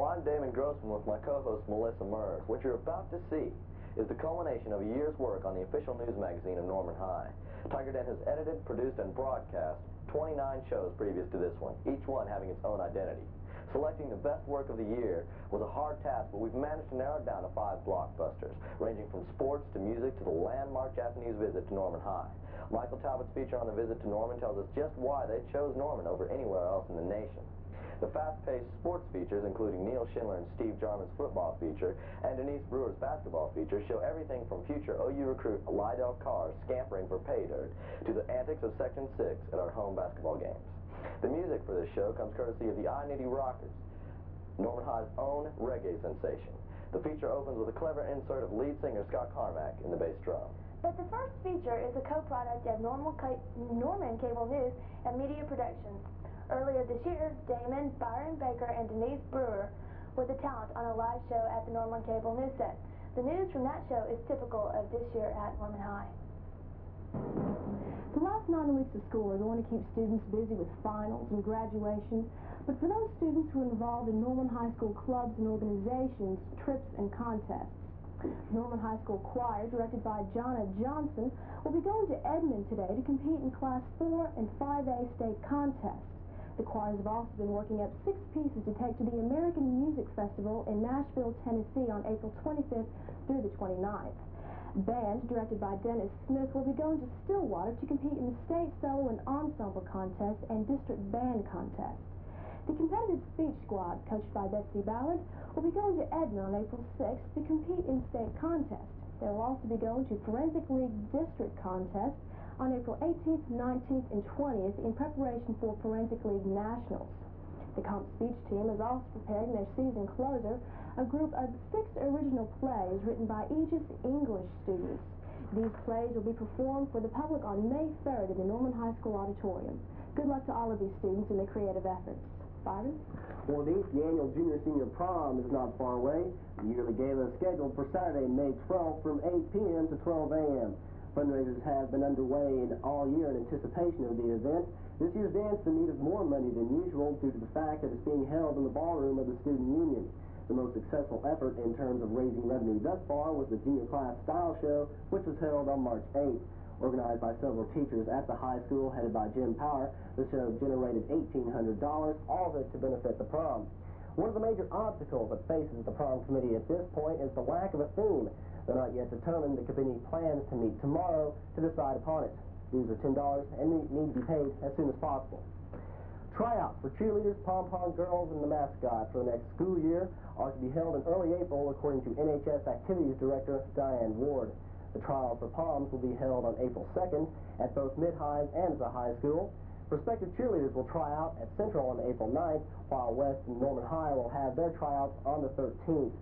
Hello, I'm Damon Grossman with my co-host Melissa Murs. What you're about to see is the culmination of a year's work on the official news magazine of Norman High. Tigerette has edited, produced, and broadcast 29 shows previous to this one, each one having its own identity. Selecting the best work of the year was a hard task, but we've managed to narrow it down to 5 blockbusters, ranging from sports to music to the landmark Japanese visit to Norman High. Michael Talbot's feature on the visit to Norman tells us just why they chose Norman over anywhere else in the nation. The fast-paced sports features, including Neil Schindler and Steve Jarman's football feature and Denise Brewer's basketball feature, show everything from future OU recruit Lydell Carr scampering for pay dirt to the antics of Section 6 at our home basketball games. The music for this show comes courtesy of the I-80 Rockers, Norman High's own reggae sensation. The feature opens with a clever insert of lead singer Scott Carmack in the bass drum. But the first feature is a co-product of Norman Cable News and Media Productions. Earlier this year, Damon, Byron Baker, and Denise Brewer were the talent on a live show at the Norman Cable News set. The news from that show is typical of this year at Norman High. The last 9 weeks of school are going to keep students busy with finals and graduation, but for those students who are involved in Norman High School clubs and organizations, trips and contests, Norman High School Choir, directed by Jonna Johnson, will be going to Edmond today to compete in Class 4 and 5A state contests. The choirs have also been working up 6 pieces to take to the American Music Festival in Nashville, Tennessee on April 25th through the 29th. Band, directed by Dennis Smith, will be going to Stillwater to compete in the state solo and ensemble contest and district band contest. The competitive speech squad, coached by Betsy Ballard, will be going to Edmond on April 6th to compete in state contests. They will also be going to Forensic League district contest on April 18th, 19th, and 20th in preparation for Forensic League Nationals. The comp speech team is also preparing their season closer, a group of 6 original plays written by Aegis English students. These plays will be performed for the public on May 3rd in the Norman High School Auditorium. Good luck to all of these students in their creative efforts. Byron? Well, Denise, the annual junior-senior prom is not far away. The yearly gala is scheduled for Saturday, May 12th from 8 p.m. to 12 a.m. Fundraisers have been underway all year in anticipation of the event. This year's dance is in need of more money than usual due to the fact that it's being held in the ballroom of the Student Union. The most successful effort in terms of raising revenue thus far was the Junior Class Style Show, which was held on March 8th. Organized by several teachers at the high school, headed by Jim Power, the show generated $1,800, all of it to benefit the prom. One of the major obstacles that faces the prom committee at this point is the lack of a theme. They're not yet determined. The committee plans to meet tomorrow to decide upon it. Dues are $10 and need to be paid as soon as possible. Tryouts for cheerleaders, pom-pom girls, and the mascot for the next school year are to be held in early April, according to NHS Activities Director Diane Ward. The trials for POMs will be held on April 2nd at both mid-highs and the high school. Prospective cheerleaders will try out at Central on April 9th, while West and Norman High will have their tryouts on the 13th.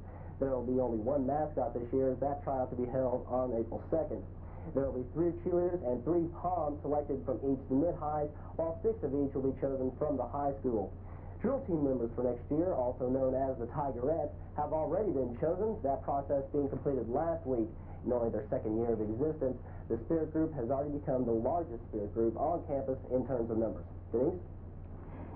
There will be only one mascot this year, as that tryout to be held on April 2nd. There will be 3 cheerleaders and 3 POMs selected from each of the mid-highs, while 6 of each will be chosen from the high school. Drill team members for next year, also known as the Tigerette, have already been chosen, that process being completed last week. In only their 2nd year of existence, the Spirit Group has already become the largest Spirit Group on campus in terms of numbers. Denise?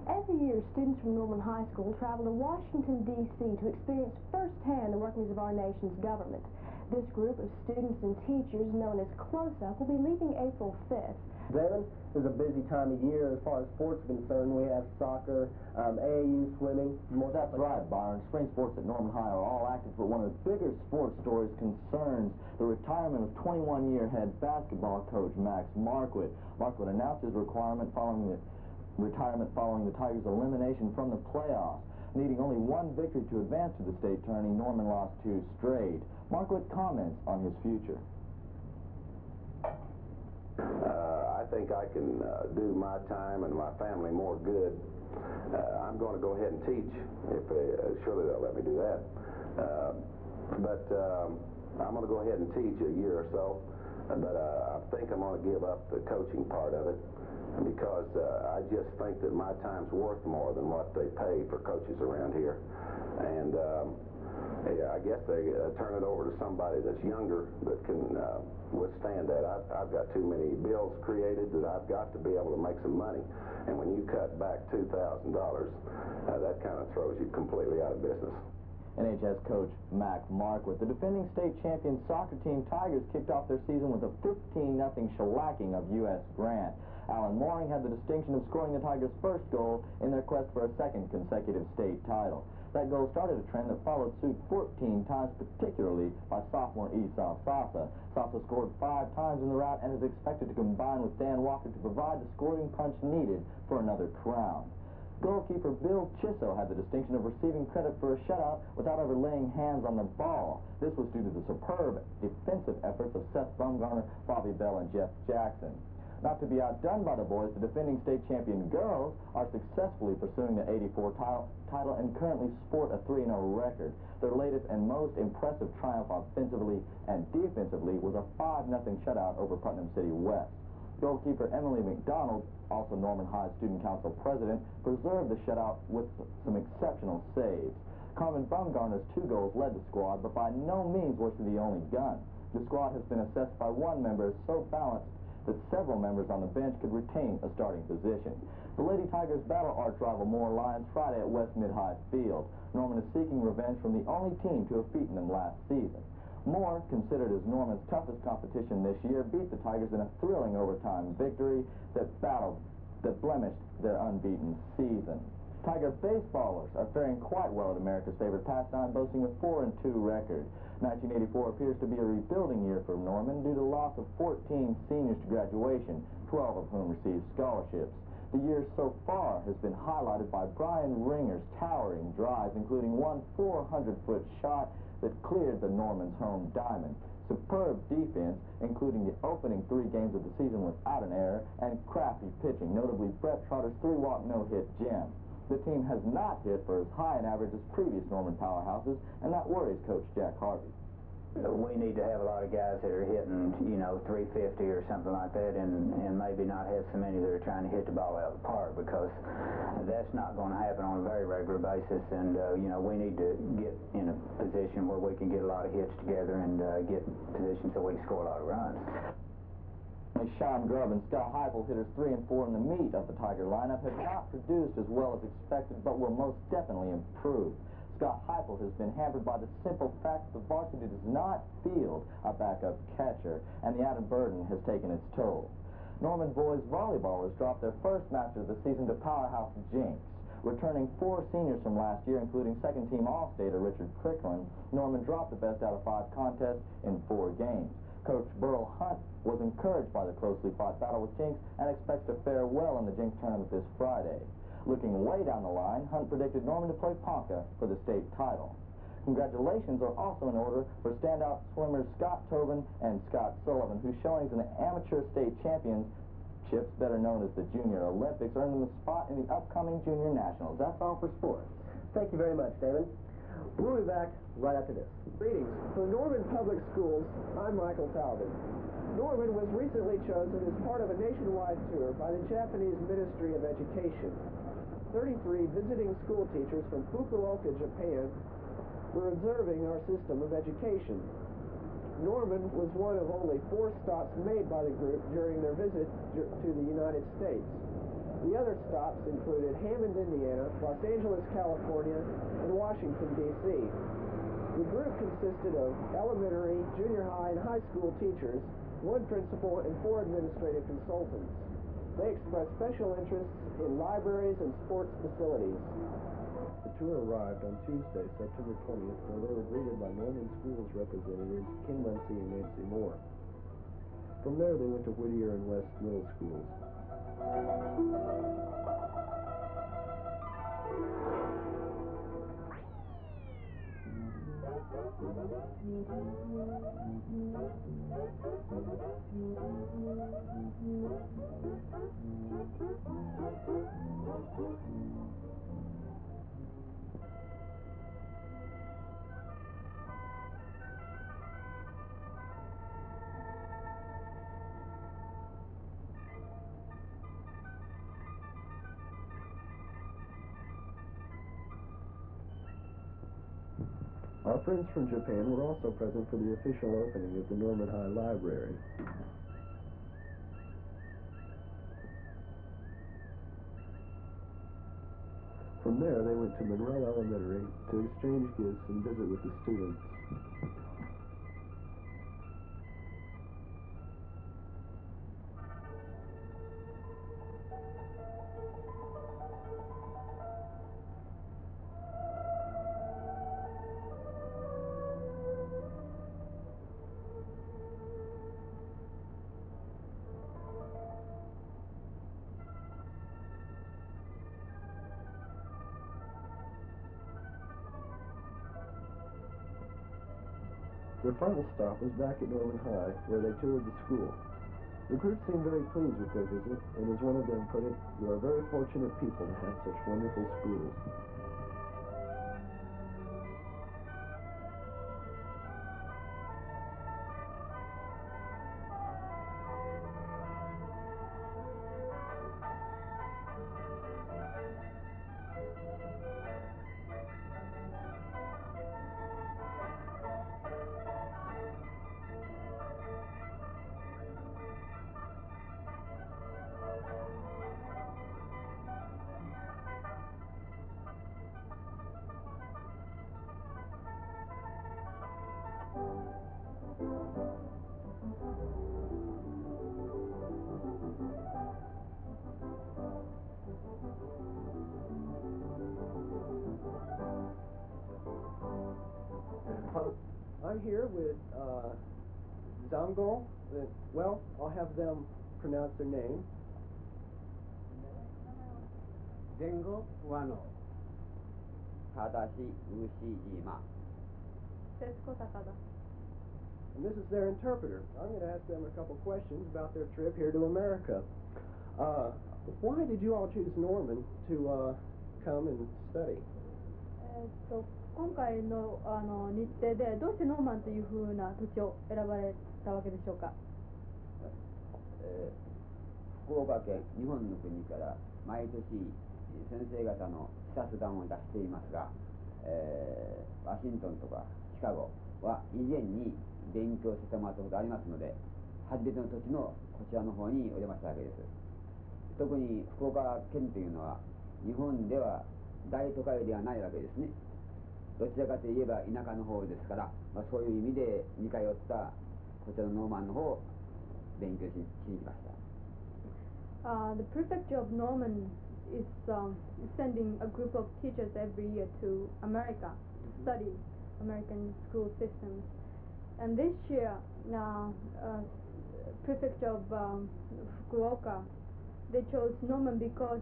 Every year, students from Norman High School travel to Washington, D.C. to experience firsthand the workings of our nation's government. This group of students and teachers, known as Close-Up, will be leaving April 5th. Damon, this is a busy time of year as far as sports are concerned. We have soccer, AAU, swimming. That's right, Byron. Spring sports at Norman High are all active, but one of the bigger sports stories concerns the retirement of 21-year head basketball coach Max Marquardt. Marquardt announced his retirement following the Tigers' elimination from the playoffs. Needing only one victory to advance to the state tourney, Norman lost 2 straight. Marquardt comments on his future. I think I can do my time and my family more good. I'm going to go ahead and teach. If surely they'll let me do that. But I'm going to go ahead and teach a year or so. But I think I'm going to give up the coaching part of it, because I just think that my time's worth more than what they pay for coaches around here. And I guess they turn it over to somebody that's younger that can withstand that. I've got too many bills created that I've got to be able to make some money. And when you cut back $2,000, that kind of throws you completely out of business. NHS coach Mac Marquardt. The defending state champion soccer team Tigers kicked off their season with a 15-0 shellacking of U.S. Grant. Alan Mooring had the distinction of scoring the Tigers' first goal in their quest for a second consecutive state title. That goal started a trend that followed suit 14 times, particularly by sophomore Esau Sasa. Sasa scored 5 times in the rout and is expected to combine with Dan Walker to provide the scoring punch needed for another crown. Goalkeeper Bill Chisso had the distinction of receiving credit for a shutout without ever laying hands on the ball. This was due to the superb defensive efforts of Seth Bumgarner, Bobby Bell, and Jeff Jackson. Not to be outdone by the boys, the defending state champion girls are successfully pursuing the '84 title and currently sport a 3-0 record. Their latest and most impressive triumph offensively and defensively was a 5-0 shutout over Putnam City West. Goalkeeper Emily McDonald, also Norman High Student Council president, preserved the shutout with some exceptional saves. Carmen Bumgarner's 2 goals led the squad, but by no means was she the only gun. The squad has been assessed by one member as so balanced that several members on the bench could retain a starting position. The Lady Tigers battle arch rival Moore Lions Friday at West Mid-High Field. Norman is seeking revenge from the only team to have beaten them last season. Moore, considered as Norman's toughest competition this year, beat the Tigers in a thrilling overtime victory that blemished their unbeaten season. Tiger baseballers are faring quite well at America's favorite pastime, boasting a 4-2 record. 1984 appears to be a rebuilding year for Norman due to the loss of 14 seniors to graduation, 12 of whom received scholarships. The year so far has been highlighted by Brian Ringer's towering drives, including one 400-foot shot that cleared the Norman's home diamond. Superb defense, including the opening 3 games of the season without an error, and crafty pitching, notably Brett Trotter's 3-walk no-hit gem. The team has not hit for as high an average as previous Norman powerhouses, and that worries Coach Jack Harvey. We need to have a lot of guys that are hitting, 350 or something like that, and maybe not have so many that are trying to hit the ball out of the park, because that's not going to happen on a very regular basis. And we need to get in a position where we can get a lot of hits together and get in positions so we can score a lot of runs. Sean Grubb and Scott Heifel, hitters 3 and 4 in the meat of the Tiger lineup, have not produced as well as expected, but will most definitely improve. Scott Heifel has been hampered by the simple fact that the varsity does not field a backup catcher, and the added burden has taken its toll. Norman boys volleyballers dropped their first match of the season to powerhouse Jinx. Returning 4 seniors from last year, including second-team All-Stater Richard Cricklin, Norman dropped the best out of 5 contests in 4 games. Coach Burl Hunt was encouraged by the closely fought battle with Jinx and expects to fare well in the Jinx tournament this Friday. Looking way down the line, Hunt predicted Norman to play Ponca for the state title. Congratulations are also in order for standout swimmers Scott Tobin and Scott Sullivan, whose showings in the amateur state championships, better known as the Junior Olympics, earned them a spot in the upcoming Junior Nationals. That's all for sports. Thank you very much, David. We'll be back right after this. Greetings. From Norman Public Schools, I'm Michael Talbot. Norman was recently chosen as part of a nationwide tour by the Japanese Ministry of Education. 33 visiting school teachers from Fukuoka, Japan, were observing our system of education. Norman was one of only 4 stops made by the group during their visit to the United States. The other stops included Hammond, Indiana, Los Angeles, California, and Washington, D.C. The group consisted of elementary, junior high, and high school teachers, 1 principal, and 4 administrative consultants. They expressed special interests in libraries and sports facilities. The tour arrived on Tuesday, September 20th, where they were greeted by Norman Schools representatives Ken Muncie and Nancy Moore. From there, they went to Whittier and West Middle Schools. Our friends from Japan were also present for the official opening of the Norman High Library. From there, they went to Monroe Elementary to exchange gifts and visit with the students. Their final stop was back at Norman High, where they toured the school. The group seemed very pleased with their visit, and as one of them put it, "You are very fortunate people to have such wonderful schools." I'm here with Zamgo. Well, I'll have them pronounce their name. Zengo Wano. Tadashi Ushijima. And this is their interpreter. I'm going to ask them a couple questions about their trip here to America. Why did you all choose Norman to come and study? 今回の日程でどうしてノーマンというふうな土地を選ばれたわけでしょうか。福岡県日本の国から毎年先生方の視察団を出していますが、ワシントンとかシカゴは以前に勉強させてもらったことがありますので、初めての土地のこちらの方にお邪魔したわけです。特に福岡県というのは日本では大都会ではないわけですね。どちらかといえば田舎の方ですから、そういう意味で似通ったこちらのノーマンの方を勉強しに来ました。The prefecture of Norman is sending a group of teachers every year to America to study American school systems. And this year, prefecture of Fukuoka, they chose Norman because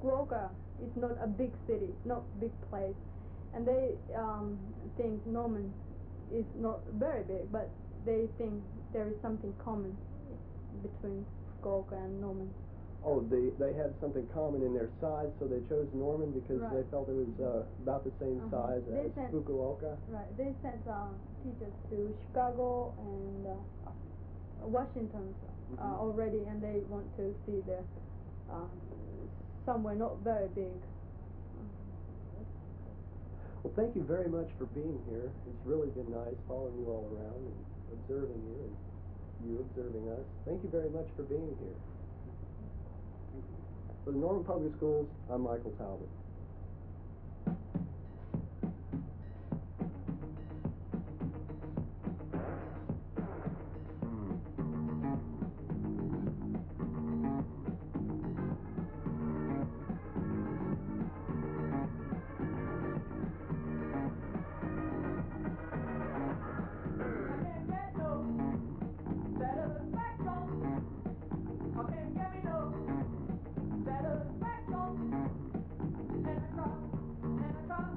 Fukuoka is not a big city, not a big place. And they think Norman is not very big, but they think there is something common between Fukuoka and Norman. Oh, they had something common in their size, so they chose Norman because they felt it was about the same size as Fukuoka? Right. They sent teachers to Chicago and Washington already, and they want to see the somewhere not very big. Well, thank you very much for being here. It's really been nice following you all around and observing you and you observing us. Thank you very much for being here. For the Norman Public Schools, I'm Michael Talbot. And I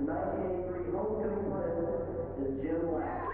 1983 homecoming prince is Jim Lack.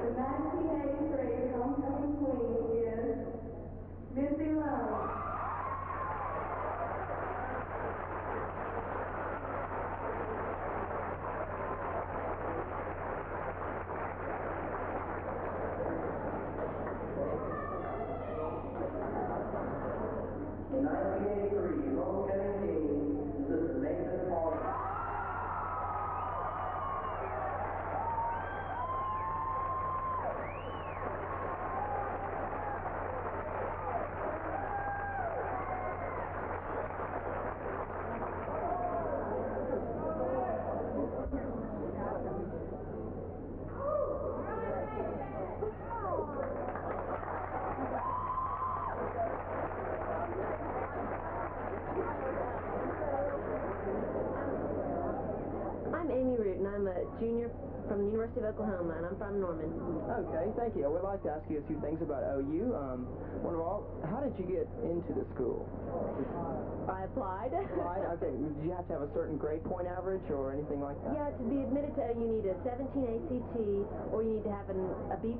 In 1983, homecoming king is Mr. Nathan Paul. I'm a junior from the University of Oklahoma, and I'm from Norman. Okay, thank you. I would like to ask you a few things about OU. One of all, how did you get into the school? I applied. Applied? Okay. Did you have to have a certain grade point average or anything like that? Yeah, to be admitted to OU, you need a 17 ACT, or you need to have a B+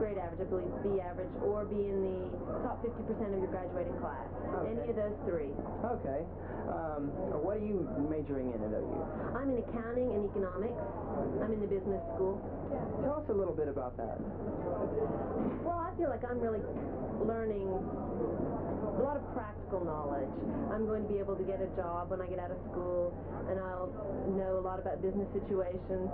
grade average, I believe B average, or be in the top 50% of your graduating class. Okay. Any of those three. Okay. What are you majoring in at OU? I'm in accounting and economics. I'm in the business school. Tell us a little bit about that. Well, I feel like I'm really learning a lot of practical knowledge. I'm going to be able to get a job when I get out of school, and I'll know a lot about business situations.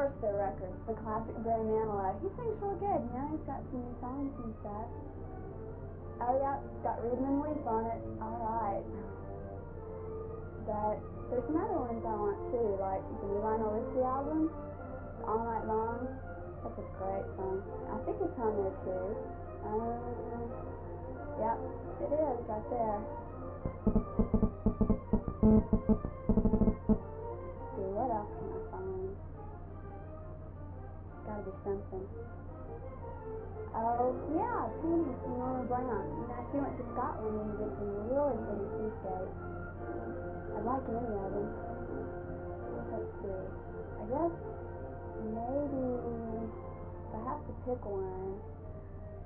course, their records. The classic Barry Manilow. He sings real good, you know. He's got some new songs and stuff. Oh, yeah, it's got Rhythm and Leaf on it. All right. But there's some other ones I want, too, like the new Lionel Richie album, All Night Long. That's a great song. I think it's on there, too. Yep, it is right there. Let's see, what else can I find? Gotta be something. Oh, yeah, paintings from Norma Brown. You know, she went to Scotland and did some really pretty seascapes. I'd like any of them. Let's see. I guess maybe if I have to pick one.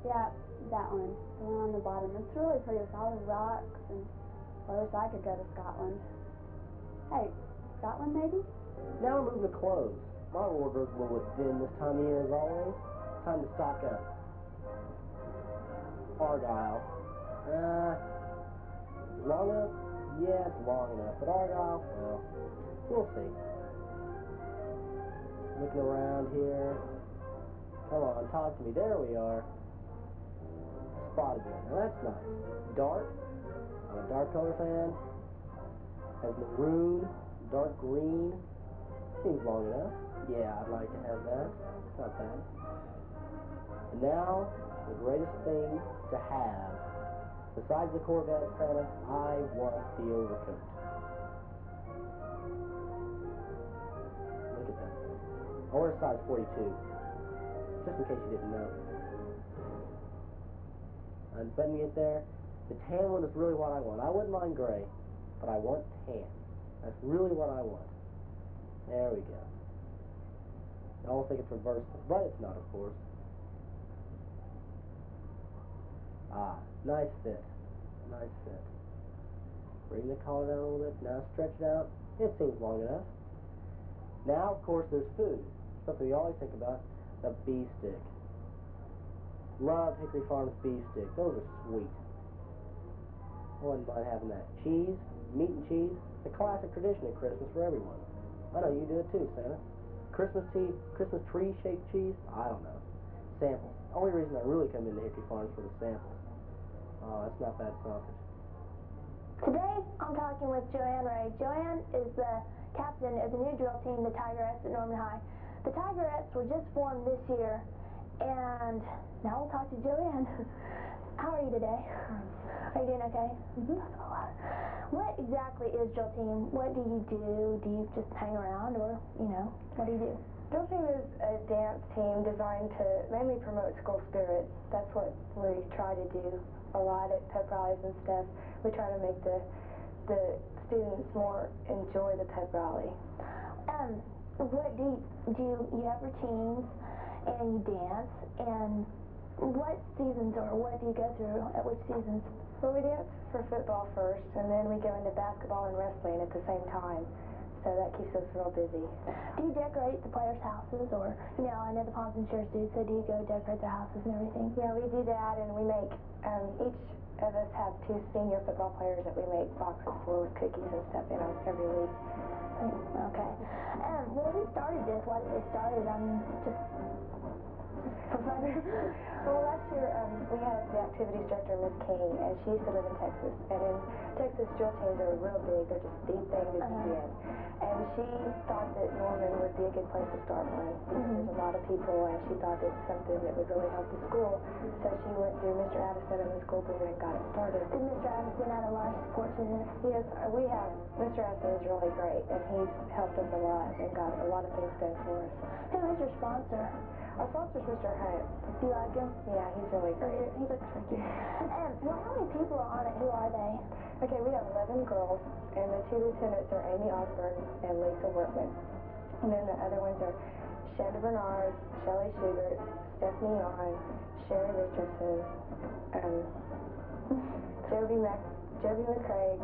Yeah, that one. The one on the bottom. It's really pretty with all the rocks, and I wish I could go to Scotland. Hey, Scotland maybe? Now we're moving to clothes. My wardrobe's a little bit thin this time of year as always. Time to stock up. Argyle. Long enough? Yeah, it's long enough. But Argyle, well, we'll see. Looking around here. Come on, talk to me. There we are. Spotted one. Now that's nice. Dark. I'm a dark color fan. Has maroon, dark green. Seems long enough. Yeah, I'd like to have that. It's not bad. And now, the greatest thing to have, besides the Corvette, Santa, I want the overcoat. Look at that. I wear a size 42, just in case you didn't know. Unbuttoning it there. The tan one is really what I want. I wouldn't mind gray, but I want tan. That's really what I want. There we go. I almost think it's reversible, but it's not, of course. Ah, nice fit. Nice fit. Bring the collar down a little bit. Now stretch it out. It seems long enough. Now, of course, there's food. Something we always think about. The beef stick. Love Hickory Farms beef stick. Those are sweet. I wouldn't mind having that. Cheese, meat and cheese. The classic tradition at Christmas for everyone. I know you do it too, Santa. Christmas tree-shaped cheese? I don't know. Samples. The only reason I really come into Hickory Farms for the samples. Oh, that's not bad sausage. Today, I'm talking with Joanne Ray. Joanne is the captain of the new drill team, the Tigerettes at Norman High. The Tigerettes were just formed this year, and now we'll talk to Joanne. How are you today? Are you doing okay? Mm-hmm. That's a lot. What exactly is drill team? What do you do? Do you just hang around, or, you know, what do you do? Drill team is a dance team designed to mainly promote school spirit. That's what we try to do a lot at pep rallies and stuff. We try to make the students more enjoy the pep rally. What do you have routines, and you dance, and what seasons or what do you go through at which seasons? Well, we dance for football first, and then we go into basketball and wrestling at the same time. So that keeps us real busy. Do you decorate the players' houses, or, you know, I know the Palms and Shores do, so do you go decorate their houses and everything? Yeah, we do that, and we make, each of us have 2 senior football players that we make boxes for with cookies and stuff in them every week. Okay. Well, who started this? Why did they start it? I mean, just for fun? Well, last year we had the activities director, Miss King, and she used to live in Texas. And in Texas, drill teams are real big. They're just the thing to be in. And she thought that Norman would be a good place to start one. There's a lot of people, and she thought that something that would really help the school. So she went through Mr. Addison and the school board and got it started. Did Mr. Addison add a lot of support to this? Yes, we have. Mr. Addison is really great, and he's helped us a lot and got a lot of things done for us. Who is your sponsor? Our sponsor is Mr. Hunt. Do you like him? Yeah, he's really great. He looks freaky. Well, how many people are on it? Who are they? Okay, we have 11 girls, and the 2 lieutenants are Amy Osborne and Lisa Workman. And then the other ones are Shanda Bernard, Shelley Schubert, Stephanie Yon, Sherry Richardson, Joby McCraig,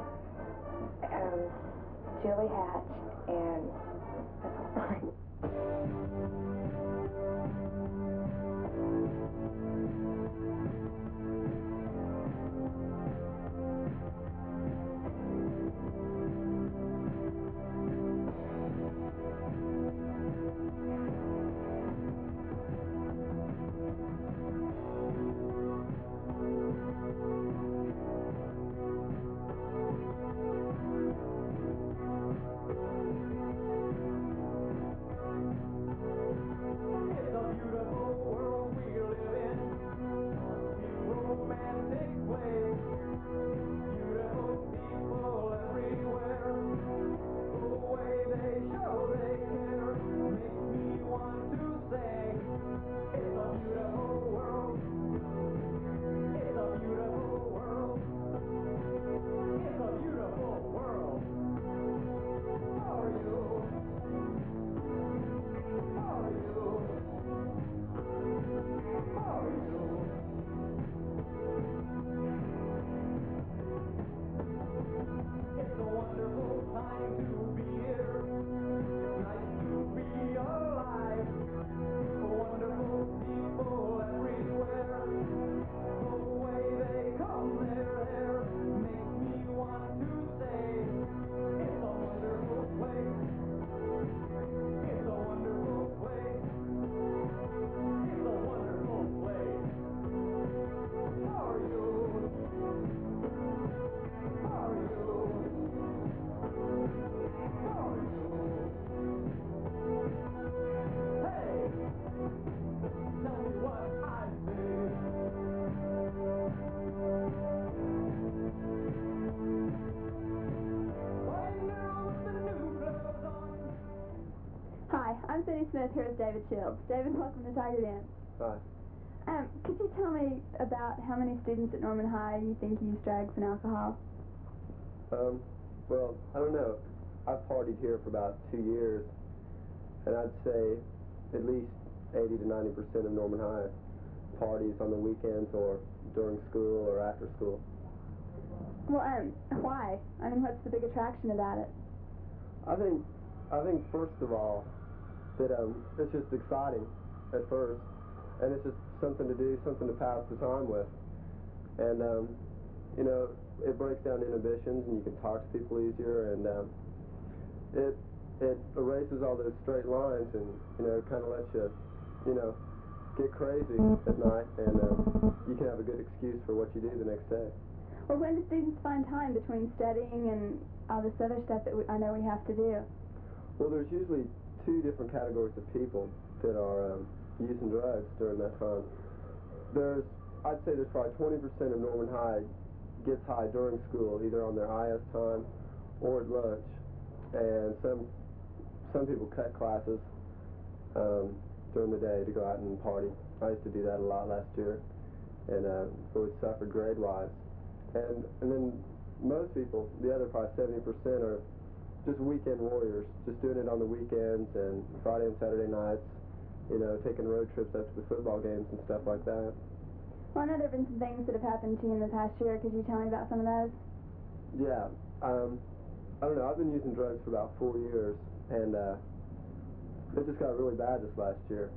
Julie Hatch, and that's all. Hi, I'm Cindy Smith here with David Shields. David, welcome to Tigerette. Hi. Could you tell me about how many students at Norman High you think use drugs and alcohol? Well, I don't know. I've partied here for about 2 years, and I'd say at least 80 to 90% of Norman High parties on the weekends or during school or after school. Well, why? I mean, what's the big attraction about it? I think first of all, that it's just exciting at first, and it's just something to do, something to pass the time with. And, you know, it breaks down inhibitions, and you can talk to people easier, and it erases all those straight lines, and, you know, it kind of lets you, you know, get crazy at night, and you can have a good excuse for what you do the next day. Well, when do students find time between studying and all this other stuff that I know we have to do? Well, there's usually 2 different categories of people that are using drugs during that time. I'd say there's probably 20% of Norman High gets high during school, either on their IS time or at lunch. And some people cut classes during the day to go out and party. I used to do that a lot last year, and really suffered grade-wise. And then most people, the other probably 70%, are just weekend warriors, just doing it on the weekends and Friday and Saturday nights, you know, taking road trips up to the football games and stuff like that. Well, I know there have been some things that have happened to you in the past year. Could you tell me about some of those? Yeah. I don't know. I've been using drugs for about 4 years, and it just got really bad this last year.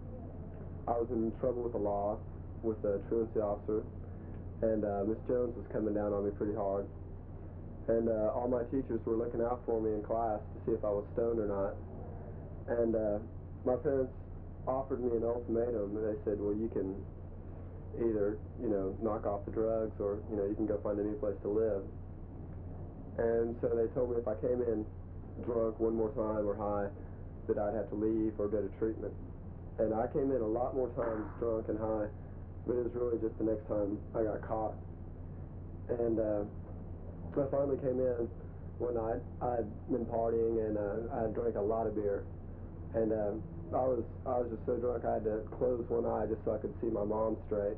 I was in trouble with the law, with a truancy officer, and Miss Jones was coming down on me pretty hard. And all my teachers were looking out for me in class to see if I was stoned or not. And my parents offered me an ultimatum. They said, well, you can either, you know, knock off the drugs, or, you know, you can go find a new place to live. And so they told me if I came in drunk one more time or high, that I'd have to leave or go to treatment. And I came in a lot more times drunk and high, but it was really just the next time I got caught. And I finally came in one night. I'd been partying, and I drank a lot of beer. And I was just so drunk I had to close one eye just so I could see my mom straight.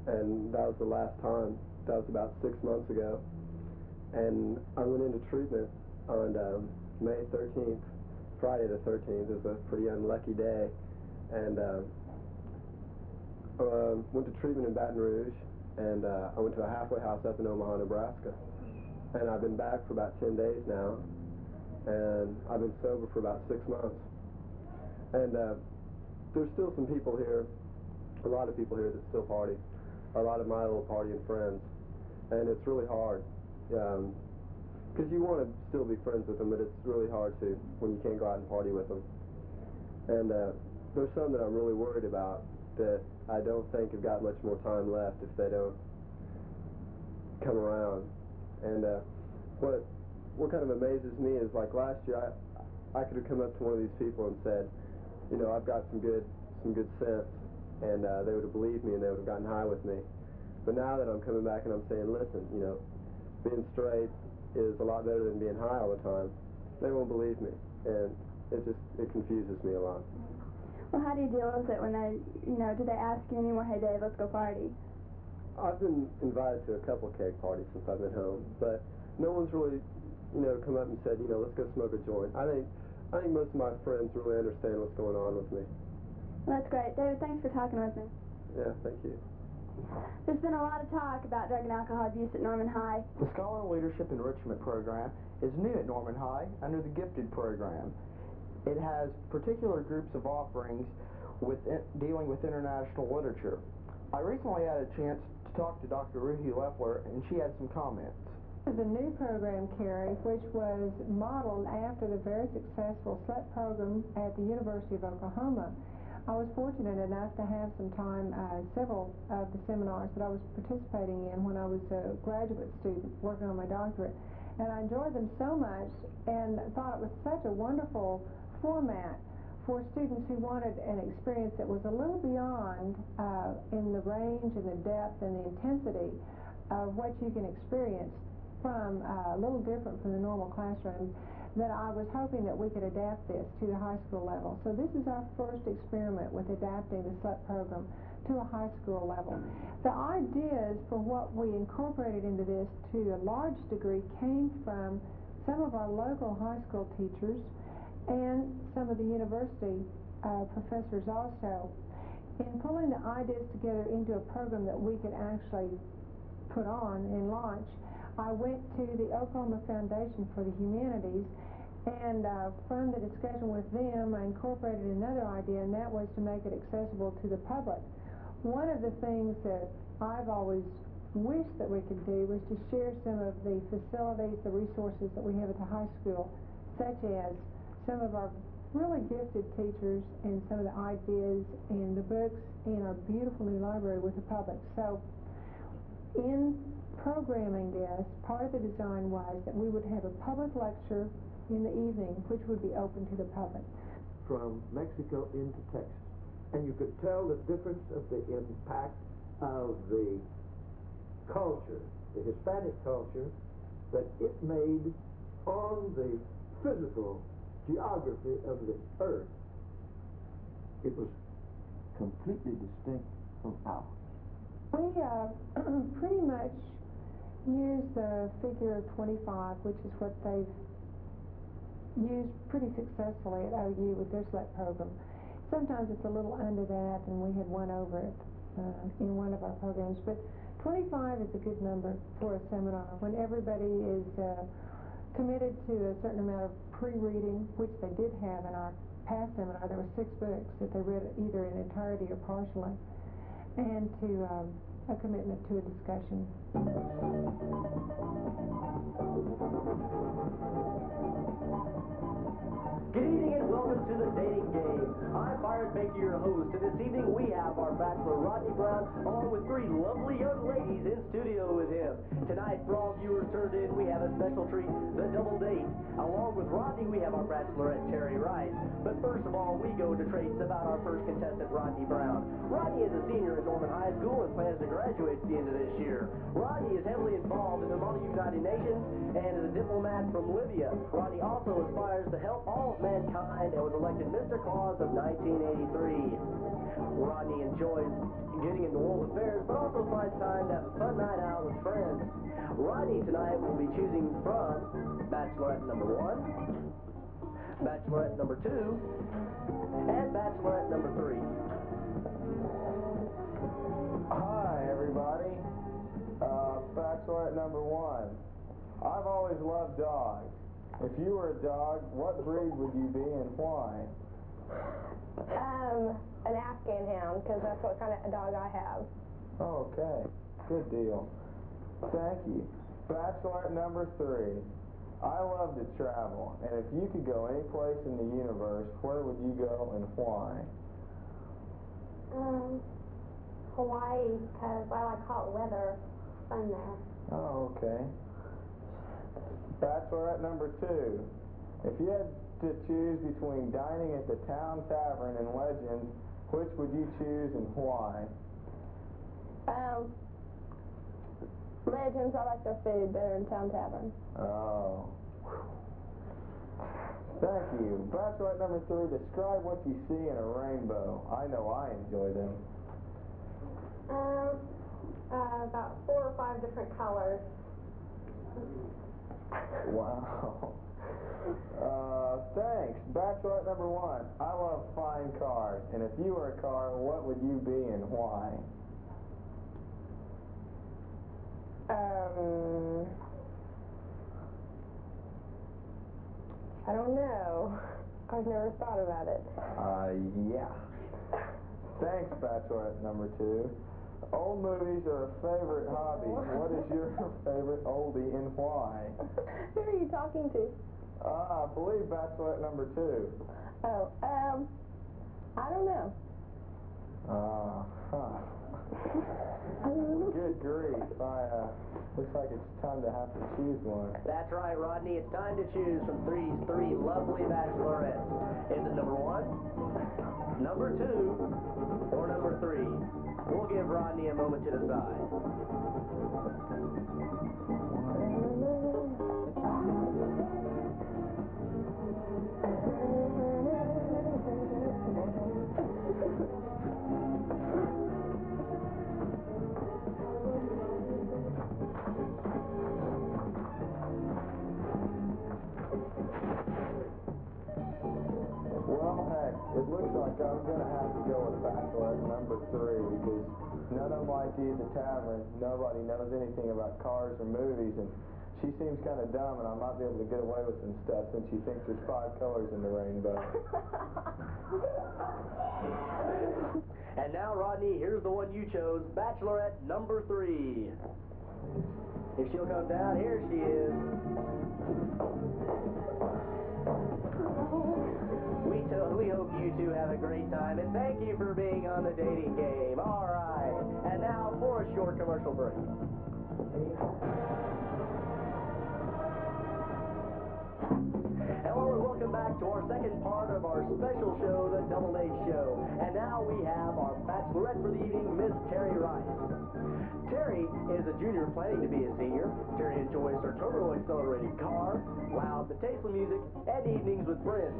And that was the last time. That was about 6 months ago. And I went into treatment on May 13th, Friday the 13th. It was a pretty unlucky day. And went to treatment in Baton Rouge, and I went to a halfway house up in Omaha, Nebraska. And I've been back for about 10 days now, and I've been sober for about 6 months. And there's still some people here, a lot of people here that still party, a lot of my little partying friends, and it's really hard, because you want to still be friends with them, but it's really hard to when you can't go out and party with them. And there's some that I'm really worried about that I don't think have got much more time left if they don't come around. And what kind of amazes me is, like last year, I could have come up to one of these people and said, you know, I've got some good sense, and they would have believed me, and they would have gotten high with me. But now that I'm coming back and I'm saying, listen, you know, being straight is a lot better than being high all the time, they won't believe me, and it confuses me a lot. Well, how do you deal with it when they, you know, do they ask you anymore, hey Dave, let's go party? I've been invited to a couple keg parties since I've been home, but no one's really, you know, come up and said, you know, let's go smoke a joint. I think most of my friends really understand what's going on with me. Well, that's great. David, thanks for talking with me. Yeah, thank you. There's been a lot of talk about drug and alcohol abuse at Norman High. The Scholar Leadership Enrichment Program is new at Norman High under the Gifted Program. It has particular groups of offerings dealing with international literature. I recently had a chance to talk to Dr. Ruhi Leffler, and she had some comments. This is a new program, Carrie, which was modeled after the very successful SLEP program at the University of Oklahoma. I was fortunate enough to have some time, several of the seminars that I was participating in when I was a graduate student working on my doctorate. And I enjoyed them so much and thought it was such a wonderful format for students who wanted an experience that was a little beyond in the range and the depth and the intensity of what you can experience from a little different from the normal classroom, that I was hoping that we could adapt this to the high school level. So this is our first experiment with adapting the SLEP program to a high school level. The ideas for what we incorporated into this to a large degree came from some of our local high school teachers and some of the university professors also. In pulling the ideas together into a program that we could actually put on and launch, I went to the Oklahoma Foundation for the Humanities, and from the discussion with them, I incorporated another idea, and that was to make it accessible to the public. One of the things that I've always wished that we could do was to share some of the facilities, the resources that we have at the high school, such as some of our really gifted teachers and some of the ideas and the books in our beautiful new library with the public. So in programming this, part of the design was that we would have a public lecture in the evening, which would be open to the public. From Mexico into Texas, and you could tell the difference of the impact of the culture, the Hispanic culture, that it made on the physical geography of the earth. It was completely distinct from ours. We pretty much use the figure of 25, which is what they've used pretty successfully at OU with their SLEP program. Sometimes it's a little under that, and we had one over it in one of our programs, but 25 is a good number for a seminar when everybody is committed to a certain amount of pre-reading, which they did have in our past seminar. There were 6 books that they read either in entirety or partially, and to a commitment to a discussion. Good evening and welcome to the Dating Game. I'm Byron Baker, your host, and this evening we have our bachelor Rodney Brown along with 3 lovely young ladies in studio with him. Tonight, for all viewers turned in, we have a special treat, the double date. Along with Rodney, we have our bachelorette Terry Rice. But first of all, we go to traits about our first contestant, Rodney Brown. Rodney is a senior at Norman High School and plans to graduate at the end of this year. Rodney is heavily involved in the Model United Nations and is a diplomat from Libya. Rodney also aspires to help all of mankind and was elected Mr. Claus of 1983. Rodney enjoys getting into world affairs, but also finds time to have a fun night out with friends. Rodney tonight will be choosing from Bachelorette number 1, Bachelorette number 2, and Bachelorette number 3. Hi, everybody. Bachelorette number 1. I've always loved dogs. If you were a dog, what breed would you be and why? An Afghan hound, because that's what kind of dog I have. Okay, good deal. Thank you. Bachelorette number 3. I love to travel, and if you could go any place in the universe, where would you go and why? Hawaii, because I like hot weather. Fun there. Oh, okay. Bachelorette number 2. If you had to choose between dining at the Town Tavern and Legends, which would you choose and why? Legends, I like their food better than Town Tavern. Oh. Thank you. Bachelorette number 3, describe what you see in a rainbow. I know I enjoy them. About 4 or 5 different colors. Wow. Thanks. Bachelorette number 1, I love flying cars. And if you were a car, what would you be and why? I don't know. I've never thought about it. Yeah. Thanks, Bachelorette number 2. Old movies are a favorite hobby. What is your favorite oldie and why? Who are you talking to? I believe Bachelorette number 2. Oh, I don't know. Good grief. Looks like it's time to have to choose one. That's right, Rodney. It's time to choose from these 3 lovely bachelorettes. Is it number 1, number 2, or number 3? We'll give Rodney a moment to decide. Well, heck, it looks like I'm going to have to go with Bachelorette number 3 because none of them like to eat at the tavern. Nobody knows anything about cars or movies, and she seems kind of dumb, and I might be able to get away with some stuff since she thinks there's 5 colors in the rainbow. And now, Rodney, here's the one you chose, Bachelorette number 3. If she'll come down, here she is. We hope you two have a great time, and thank you for being on the dating game. All right, and now for a short commercial break. Hello and welcome back to our second part of our special show, the Double H Show. And now we have our bachelorette for the evening, Miss Terry Rice. Terry is a junior planning to be a senior. Terry enjoys her turbo-accelerated car, loud but tasteful music, and evenings with friends.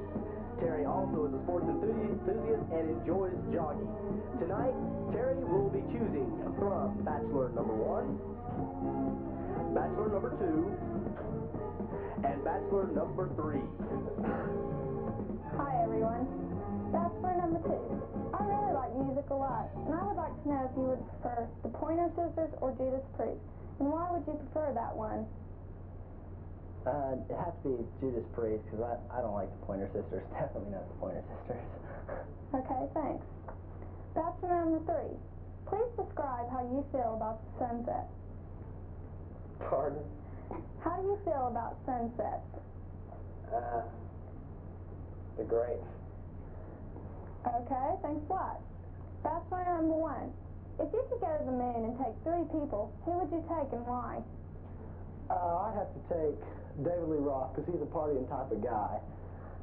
Terry also is a sports enthusiast and enjoys jogging. Tonight, Terry will be choosing from Bachelor number 1, Bachelor number 2, and Bachelor number 3. Hi, everyone. Bachelor number 2. I really like music a lot, and I would like to know if you would prefer the Pointer Sisters or Judas Priest, and why would you prefer that one? It has to be Judas Priest, because I don't like the Pointer Sisters. Definitely not the Pointer Sisters. Okay, thanks. Bachelor number 3. Please describe how you feel about the sunset. Pardon? How do you feel about sunsets? They're great. Okay, thanks a lot. Bachelor number 1. If you could go to the moon and take 3 people, who would you take and why? I'd have to take David Lee Roth, because he's a partying type of guy.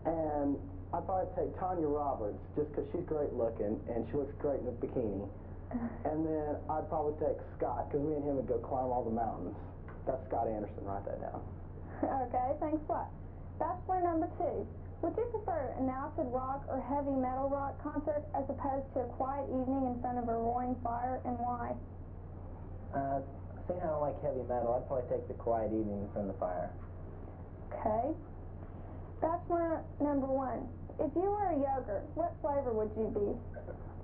And I'd probably take Tanya Roberts, just because she's great looking, and she looks great in a bikini. And then I'd probably take Scott, because me and him would go climb all the mountains. That's Scott Anderson, write that down. Okay, thanks a lot. Bachelor number 2. Would you prefer an acid rock or heavy metal rock concert as opposed to a quiet evening in front of a roaring fire, and why? Seeing how I don't like heavy metal, I'd probably take the quiet evening in front of the fire. Okay. Bachelor number 1. If you were a yogurt, what flavor would you be?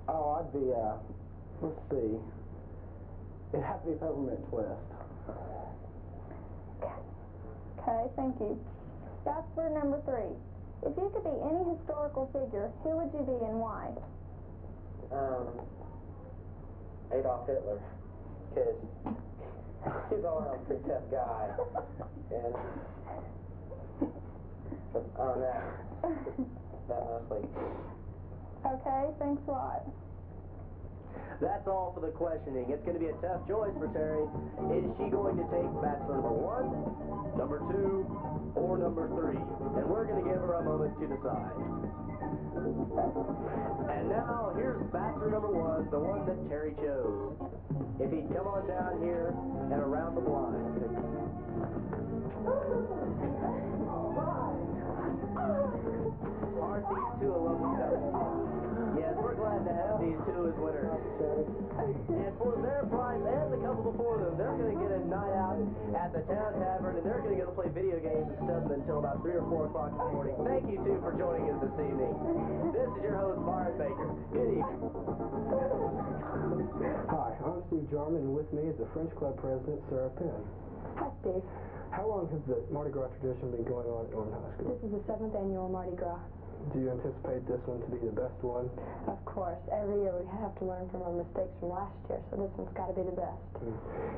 Oh, I'd be, let's see. It'd have to be peppermint twist. Okay, thank you. Bachelor number 3. If you could be any historical figure, who would you be and why? Adolf Hitler, because he's all around a pretty tough guy, and I don't know, that mostly. Okay, thanks a lot. That's all for the questioning. It's going to be a tough choice for Terry. Is she going to take Bachelor number 1, number 2, or number 3? And we're going to give her a moment to decide. And now, here's bachelor number one, the one that Terry chose. If he'd come on down here and around the blind. Aren't these two a lovely couple? Yes, we're glad to have these two as winners. And for their prize and the couple before them, they're going to get a night out at the Town Tavern, and they're going to go play video games and stuff until about 3 or 4 o'clock in the morning. Thank you, two, for joining us this evening. This is your host, Byron Baker. Good evening. Hi, I'm Steve Jarman, and with me is the French Club President, Sarah Penn. Hi, Steve. How long has the Mardi Gras tradition been going on at Norman High School? This is the 7th annual Mardi Gras. Do you anticipate this one to be the best one? Of course. Every year we have to learn from our mistakes from last year, so this one's got to be the best.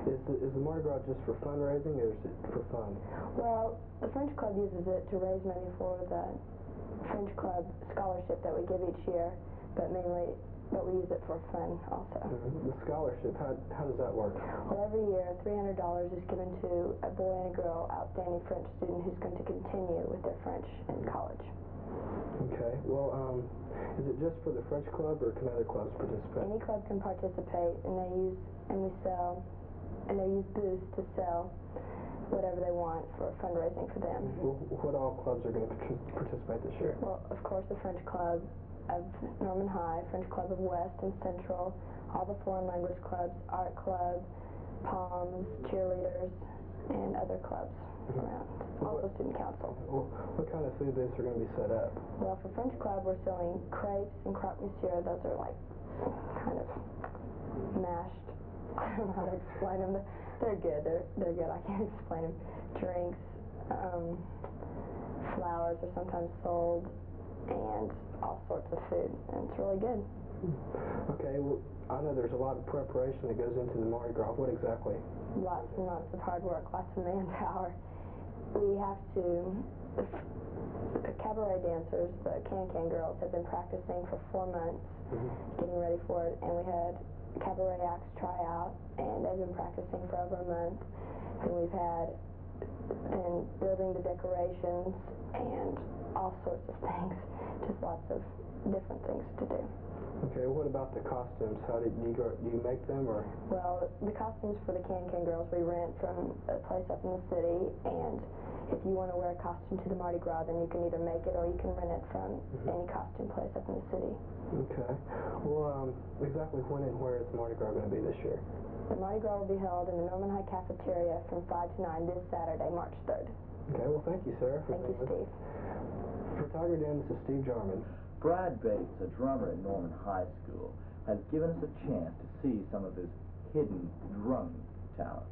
Is the Mardi Gras just for fundraising, or is it for fun? Well, the French Club uses it to raise money for the French Club scholarship that we give each year, but we use it for fun also. The scholarship, how does that work? Well, every year $300 is given to a boy and a girl outstanding French student who's going to continue with their French in college. Okay. Well, is it just for the French Club, or can other clubs participate? Any club can participate, and they use booths to sell whatever they want for fundraising for them. Well, what all clubs are going to participate this year? Well, of course, the French Club of Norman High, French Club of West and Central, all the foreign language clubs, art club, POMs, cheerleaders, and other clubs around. Also student council. Well, what kind of food booths are going to be set up? Well, for French Club, we're selling crepes and croque monsieur. Those are like kind of mashed. I don't know how to explain them. They're good. They're good. I can't explain them. Drinks, flowers are sometimes sold, and all sorts of food, and it's really good. Okay, well, I know there's a lot of preparation that goes into the Mardi Gras. What exactly? Lots and lots of hard work, lots of manpower. We have to, the cabaret dancers, the Can-Can girls, have been practicing for 4 months, getting ready for it, and we had cabaret acts try out, and they've been practicing for over a month. And we've had, and building the decorations, and all sorts of things, just lots of different things to do. Okay, what about the costumes? How do you make them, or? Well, the costumes for the Can-Can girls we rent from a place up in the city, and if you want to wear a costume to the Mardi Gras, then you can either make it or you can rent it from any costume place up in the city. Okay. Well, exactly when and where is Mardi Gras going to be this year? The Mardi Gras will be held in the Norman High Cafeteria from 5 to 9 this Saturday, March 3rd. Okay, well, thank you, Sarah. Thank you, Steve. For Tigerette, this is Steve Jarman. Brad Bates, a drummer at Norman High School, has given us a chance to see some of his hidden drumming talents.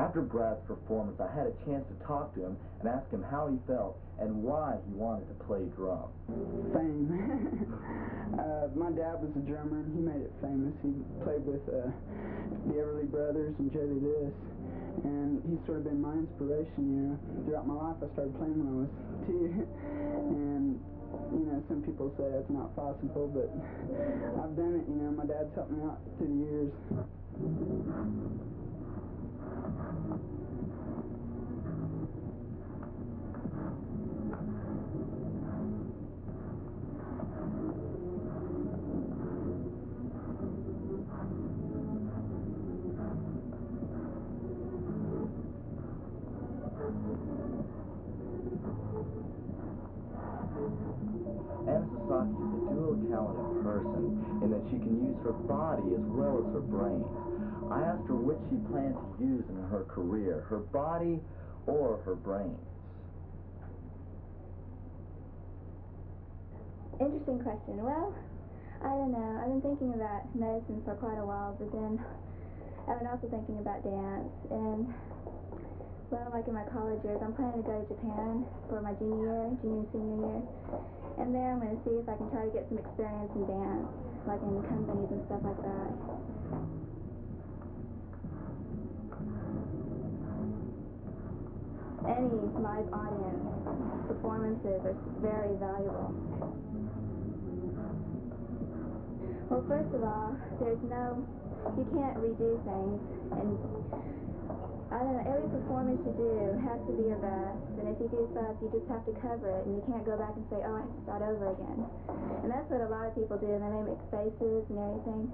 After Brad's performance, I had a chance to talk to him and ask him how he felt and why he wanted to play drums. Fame. My dad was a drummer, and he made it famous. He played with the Everly Brothers and Joey Lewis, and he's sort of been my inspiration, you know. Throughout my life, I started playing when I was 2, and you know, some people say it's not possible, but I've done it, you know. My dad's helped me out through the years. Anna Sasaki is a dual talented person in that she can use her body as well as her brains. I asked her which she planned to use in her career, her body or her brains. Interesting question. Well, I don't know. I've been thinking about medicine for quite a while, but then I've been also thinking about dance. And, well, like in my college years, I'm planning to go to Japan for my junior and senior year. And there I'm going to see if I can try to get some experience in dance, like in companies and stuff like that. Any live audience performances are very valuable. Well, first of all, you can't redo things, and I don't know, every performance you do has to be your best, and if you do stuff, you just have to cover it, and you can't go back and say, oh, I have to start over again. And that's what a lot of people do, and they may make faces and everything.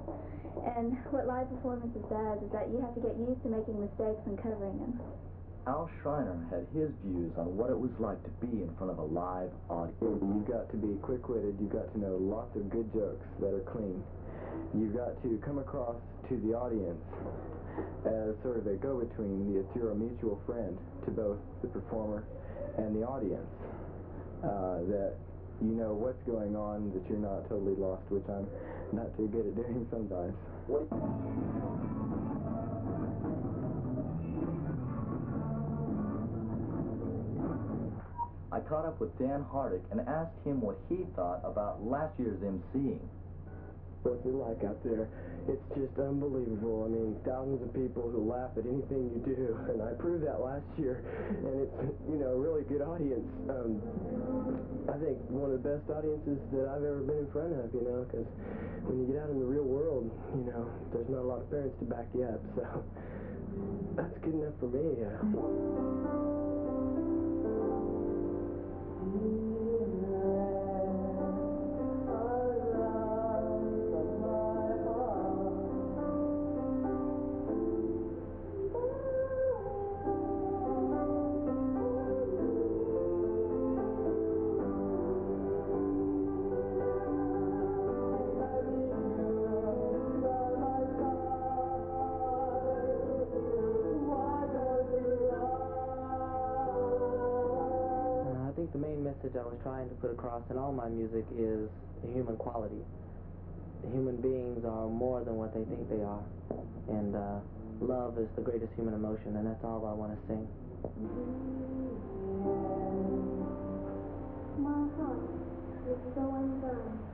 And what live performances does is that you have to get used to making mistakes and covering them. Al Schreiner had his views on what it was like to be in front of a live audience. You've got to be quick-witted. You've got to know lots of good jokes that are clean. You've got to come across to the audience as sort of a go-between, that you're a mutual friend to both the performer and the audience, that you know what's going on, that you're not totally lost, which I'm not too good at doing sometimes. I caught up with Dan Hardick and asked him what he thought about last year's emceeing. What's it like out there? It's just unbelievable. I mean, thousands of people who laugh at anything you do, and I proved that last year, and it's, you know, a really good audience. I think one of the best audiences that I've ever been in front of, you know, because when you get out in the real world, you know, there's not a lot of parents to back you up, so that's good enough for me. The main message I was trying to put across in all my music is the human quality. Human beings are more than what they think they are, and love is the greatest human emotion, and that's all I want to sing. My heart is so undone.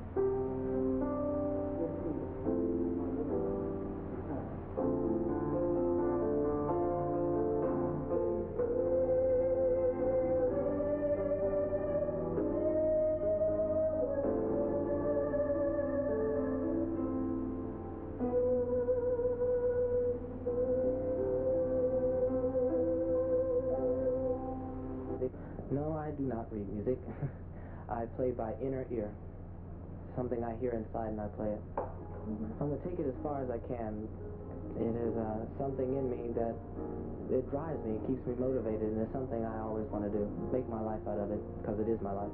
No, I do not read music. I play by inner ear. Something I hear inside and I play it. I'm going to take it as far as I can. It is something in me that it drives me, it keeps me motivated, and it's something I always want to do. Make my life out of it, because it is my life.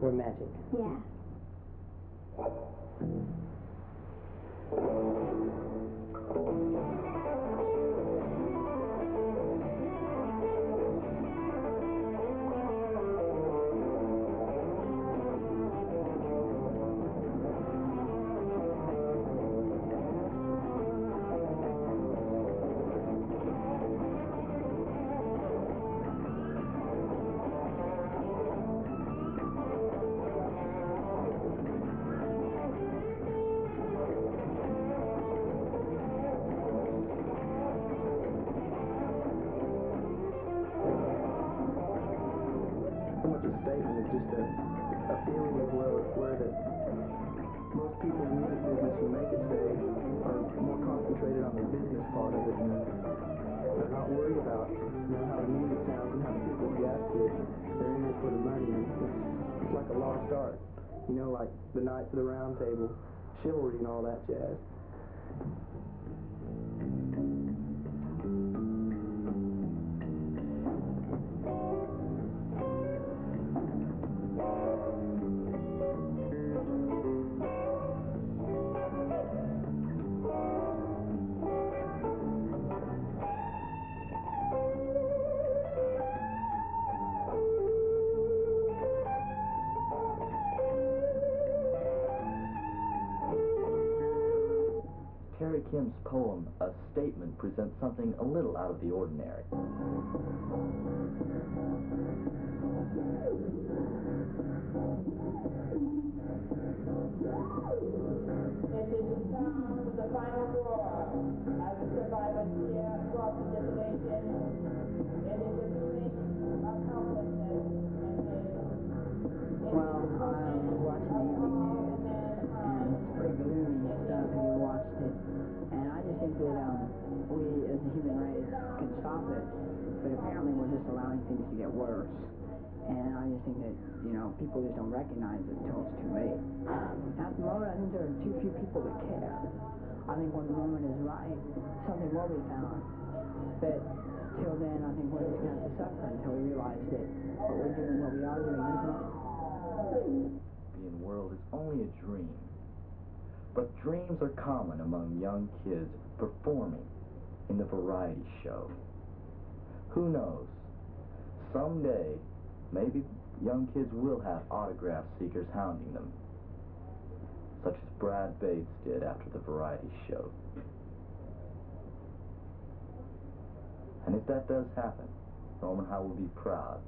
We're magic. Yeah. station is just a feeling of where that most people in the music business who make it today are more concentrated on the business part of it, and they're not worried about how the music sounds and how the people react to it. They're in it for the money, and it's like a lost art, like the Knights of the Round Table, chivalry and all that jazz. Terry Kim's poem, A Statement, presents something a little out of the ordinary. It is the sound of the final roar as the survivors hear across the desolation. It is a feeling of helplessness and pain. Well, I was watching the evening news, and it's pretty gloomy stuff. You watched it, and I just think that we, as a human race, can stop it. But apparently, we're just allowing things to get worse. And I just think that people just don't recognize it until it's too late. At the moment, I think there are too few people that care. I think when Norman is right, something will be found. But till then, I think we're just going to have to suffer until we realize that what we're doing, what we are doing, is wrong. The world is only a dream. But dreams are common among young kids performing in the variety show. Who knows? Someday, maybe young kids will have autograph seekers hounding them, such as Brad Bates did after the variety show. And if that does happen, Norman High will be proud.